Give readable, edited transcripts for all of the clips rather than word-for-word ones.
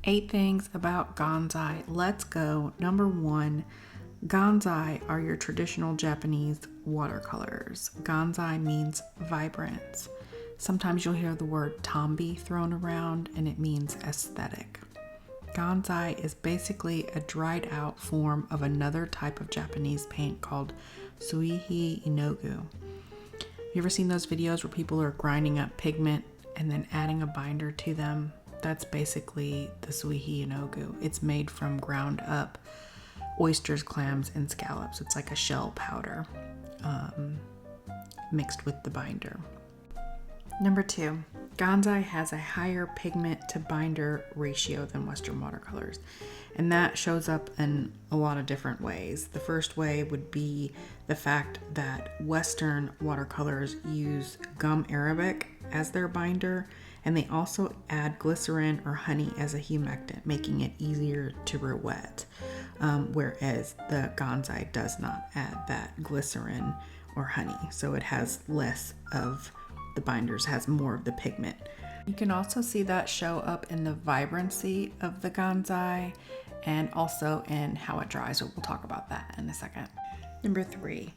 8 things about Gansai. Let's go. Number 1, Gansai are your traditional Japanese watercolors. Gansai means vibrance. Sometimes you'll hear the word tambi thrown around and it means aesthetic. Gansai is basically a dried out form of another type of Japanese paint called suihi inogu. You ever seen those videos where people are grinding up pigment and then adding a binder to them? That's basically the suihi inogu. It's made from ground up oysters, clams, and scallops. It's like a shell powder mixed with the binder. Number 2, Gansai has a higher pigment to binder ratio than Western watercolors, and that shows up in a lot of different ways. The first way would be the fact that Western watercolors use gum arabic as their binder, and they also add glycerin or honey as a humectant, making it easier to wet, whereas the Gansai does not add that glycerin or honey, so it has less of the binders, has more of the pigment. You can also see that show up in the vibrancy of the Gansai and also in how it dries, but we'll talk about that in a second. Number 3,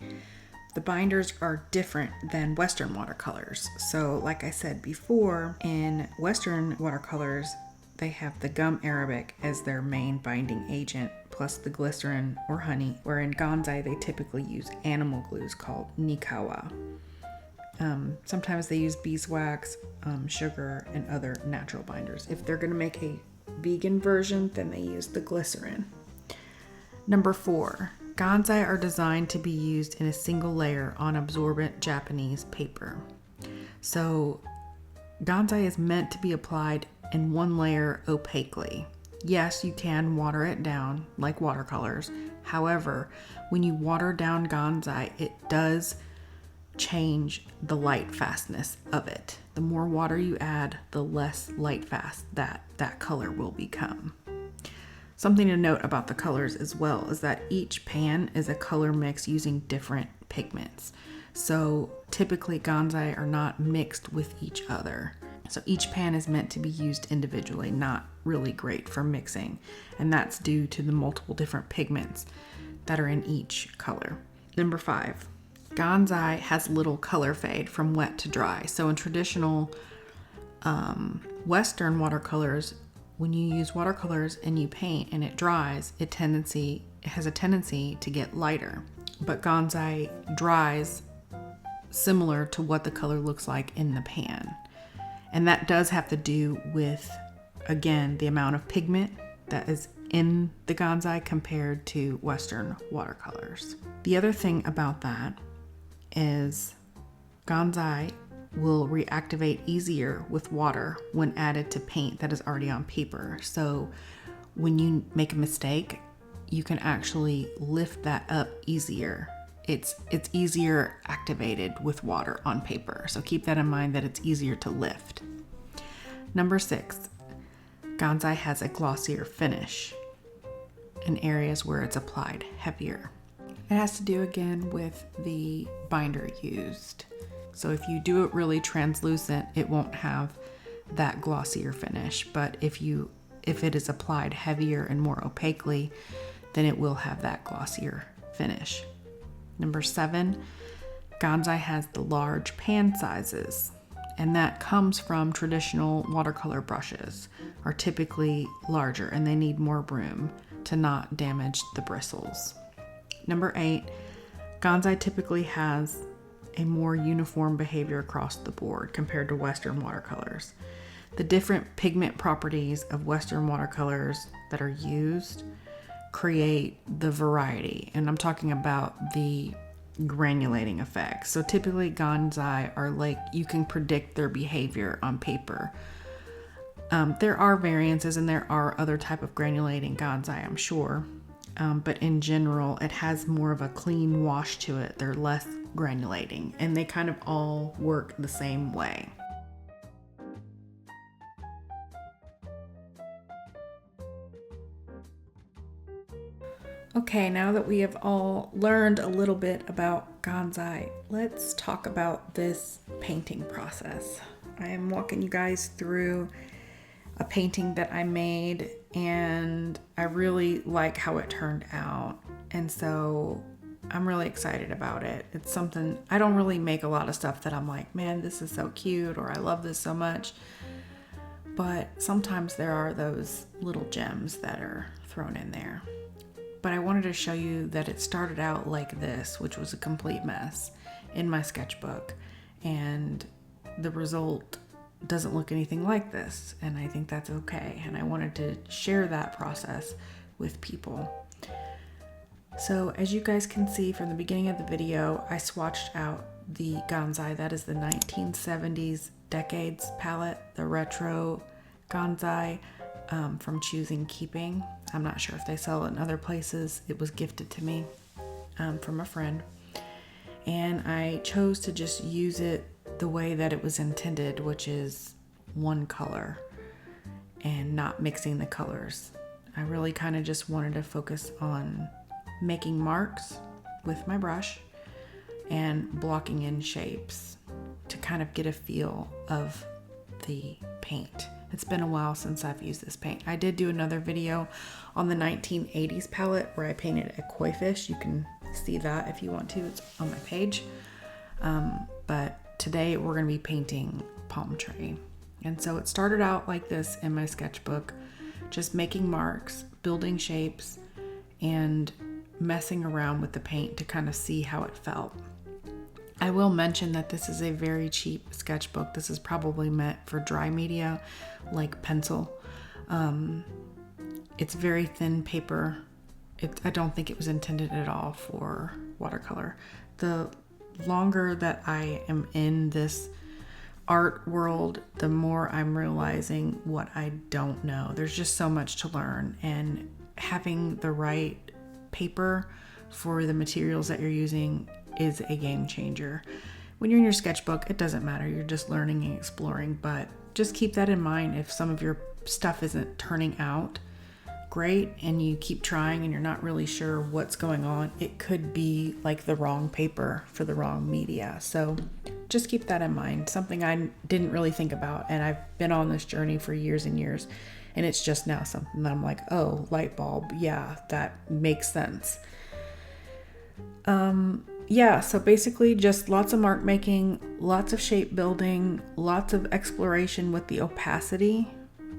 the binders are different than Western watercolors. So like I said before, in Western watercolors, they have the gum arabic as their main binding agent, plus the glycerin or honey, where in Gansai they typically use animal glues called nikawa. Sometimes they use beeswax, sugar, and other natural binders. If they're going to make a vegan version, then they use the glycerin. Number 4, Gansai are designed to be used in a single layer on absorbent Japanese paper. So Gansai is meant to be applied in one layer opaquely. Yes, you can water it down like watercolors. However, when you water down Gansai, it does change the light fastness of it. The more water you add, the less light fast that color will become. Something to note about the colors as well is that each pan is a color mix using different pigments. So typically Gansai are not mixed with each other. So each pan is meant to be used individually, not really great for mixing. And that's due to the multiple different pigments that are in each color. Number 5, Gansai has little color fade from wet to dry. So in traditional Western watercolors, when you use watercolors and you paint and it dries, it has a tendency to get lighter. But Gansai dries similar to what the color looks like in the pan. And that does have to do with, again, the amount of pigment that is in the Gansai compared to Western watercolors. The other thing about that is Gansai will reactivate easier with water when added to paint that is already on paper. So when you make a mistake, you can actually lift that up easier. It's easier activated with water on paper. So keep that in mind, that it's easier to lift. Number 6, Gansai has a glossier finish in areas where it's applied heavier. It has to do again with the binder used. So if you do it really translucent, it won't have that glossier finish. But if it is applied heavier and more opaquely, then it will have that glossier finish. Number 7, Gansai has the large pan sizes, and that comes from traditional watercolor brushes are typically larger and they need more room to not damage the bristles. Number 8, Gansai typically has a more uniform behavior across the board compared to Western watercolors. The different pigment properties of Western watercolors that are used create the variety, and I'm talking about the granulating effect. So typically Gansai are like, you can predict their behavior on paper. There are variances and there are other type of granulating Gansai, I'm sure. But in general, it has more of a clean wash to it. They're less granulating, and they kind of all work the same way. Okay, now that we have all learned a little bit about Gansai, let's talk about this painting process. I am walking you guys through a painting that I made, and I really like how it turned out. And so I'm really excited about it. It's something, I don't really make a lot of stuff that I'm like, man, this is so cute, or I love this so much. But sometimes there are those little gems that are thrown in there. But I wanted to show you that it started out like this, which was a complete mess in my sketchbook. And the result doesn't look anything like this. And I think that's okay. And I wanted to share that process with people. So as you guys can see from the beginning of the video, I swatched out the Gansai. That is the 1970s Decades palette, the retro Gansai from Choosing Keeping. I'm not sure if they sell it in other places. It was gifted to me from a friend. And I chose to just use it the way that it was intended, which is one color and not mixing the colors. I really kind of just wanted to focus on making marks with my brush and blocking in shapes to kind of get a feel of the paint. It's been a while since I've used this paint. I did do another video on the 1980s palette where I painted a koi fish. You can see that if you want to. It's on my page. But today we're going to be painting palm tree. And so it started out like this in my sketchbook, just making marks, building shapes, and messing around with the paint to kind of see how it felt. I will mention that this is a very cheap sketchbook. This is probably meant for dry media like pencil. It's very thin paper. I don't think it was intended at all for watercolor. The longer that I am in this art world, the more I'm realizing what I don't know. There's just so much to learn, and having the right paper for the materials that you're using is a game changer. When you're in your sketchbook, it doesn't matter. You're just learning and exploring, but just keep that in mind. If some of your stuff isn't turning out great and you keep trying and you're not really sure what's going on, it could be like the wrong paper for the wrong media. So just keep that in mind. Something I didn't really think about, and I've been on this journey for years and years, and it's just now something that I'm like, oh, light bulb, yeah, that makes sense. Yeah, so basically just lots of mark making, lots of shape building, lots of exploration with the opacity.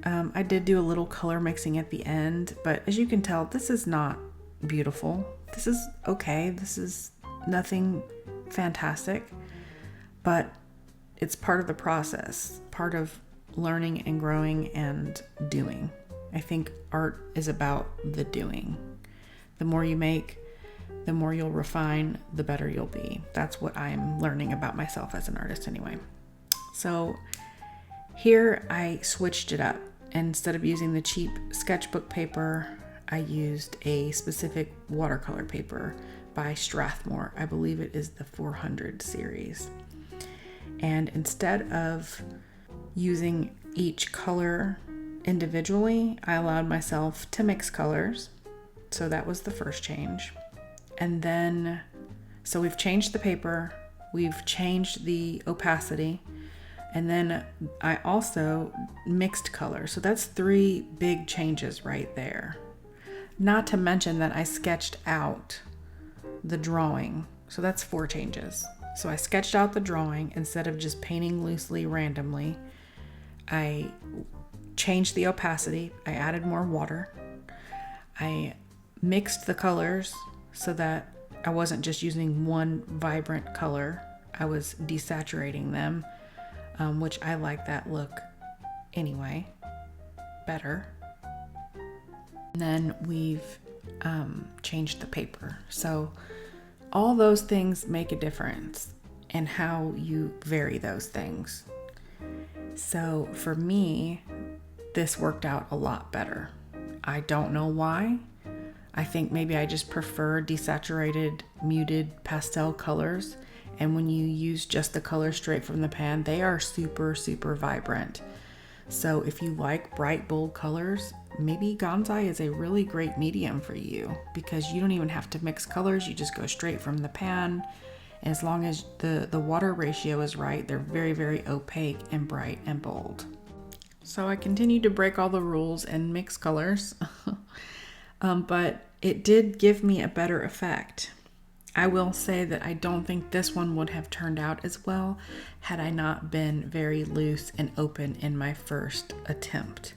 I did do a little color mixing at the end, but as you can tell, this is not beautiful. This is okay. This is nothing fantastic, but it's part of the process, part of learning and growing and doing. I think art is about the doing. The more you make, the more you'll refine, the better you'll be. That's what I'm learning about myself as an artist anyway. So here I switched it up. Instead of using the cheap sketchbook paper, I used a specific watercolor paper by Strathmore. I believe it is the 400 series. And instead of using each color individually, I allowed myself to mix colors. So that was the first change. And then, so we've changed the paper, we've changed the opacity, and then I also mixed colors. So that's 3 big changes right there. Not to mention that I sketched out the drawing. So that's 4 changes. So I sketched out the drawing instead of just painting loosely randomly. I changed the opacity. I added more water. I mixed the colors so that I wasn't just using one vibrant color. I was desaturating them, which I like that look anyway, better. And then we've changed the paper. So all those things make a difference in how you vary those things. So for me, this worked out a lot better. I don't know why. I think maybe I just prefer desaturated, muted pastel colors. And when you use just the color straight from the pan, they are super, super vibrant. So if you like bright, bold colors, maybe Gansai is a really great medium for you, because you don't even have to mix colors. You just go straight from the pan. And as long as the water ratio is right, they're very, very opaque and bright and bold. So I continued to break all the rules and mix colors, but it did give me a better effect. I will say that I don't think this one would have turned out as well had I not been very loose and open in my first attempt.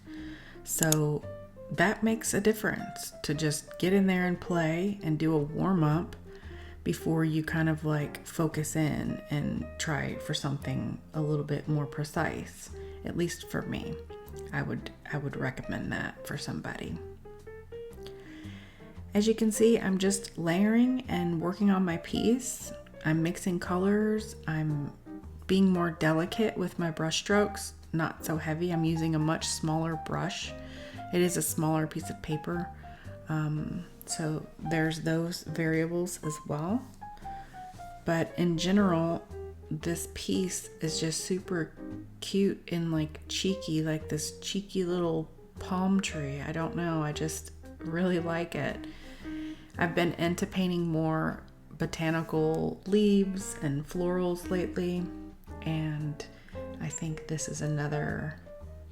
So that makes a difference, to just get in there and play and do a warm up before you kind of like focus in and try for something a little bit more precise. At least for me, I would recommend that for somebody. As you can see, I'm just layering and working on my piece. I'm mixing colors. I'm being more delicate with my brush strokes, not so heavy. I'm using a much smaller brush. It is a smaller piece of paper. So there's those variables as well. But in general, this piece is just super cute and like cheeky, like this cheeky little palm tree. I don't know, I just really like it. I've been into painting more botanical leaves and florals lately, and I think this is another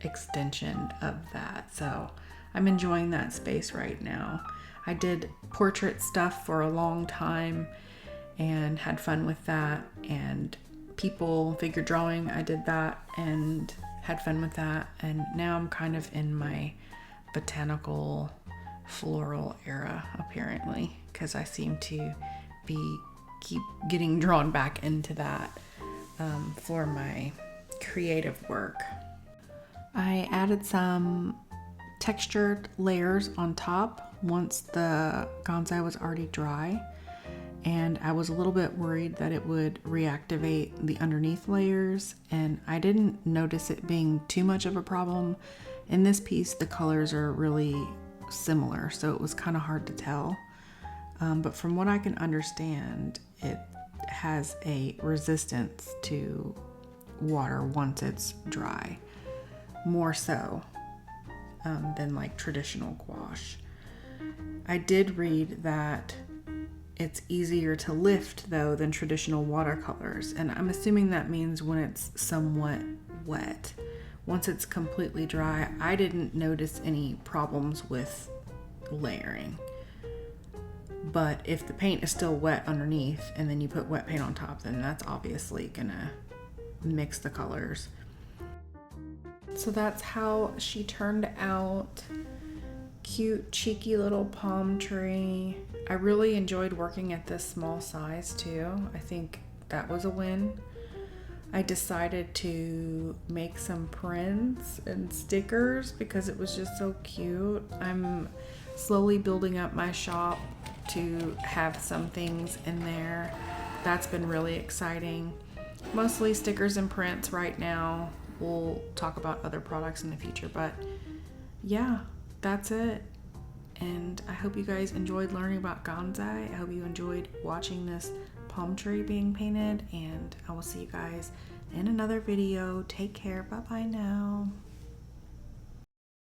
extension of that. So I'm enjoying that space right now. I did portrait stuff for a long time and had fun with that, and people figure drawing, I did that and had fun with that, and now I'm kind of in my botanical floral era apparently, because I seem to keep getting drawn back into that for my creative work. I added some textured layers on top once the Gansai was already dry, and I was a little bit worried that it would reactivate the underneath layers, and I didn't notice it being too much of a problem. In this piece, the colors are really similar, so it was kind of hard to tell. But from what I can understand, it has a resistance to water once it's dry, more so than like traditional gouache. I did read that it's easier to lift though than traditional watercolors, and I'm assuming that means when it's somewhat wet. Once it's completely dry, I didn't notice any problems with layering. But if the paint is still wet underneath and then you put wet paint on top, then that's obviously gonna mix the colors. So that's how she turned out. Cute, cheeky little palm tree. I really enjoyed working at this small size too. I think that was a win. I decided to make some prints and stickers because it was just so cute. I'm slowly building up my shop to have some things in there. That's been really exciting. Mostly stickers and prints right now. We'll talk about other products in the future, but yeah, that's it. And I hope you guys enjoyed learning about Gansai. I hope you enjoyed watching this palm tree being painted, and I will see you guys in another video. Take care. Bye bye now.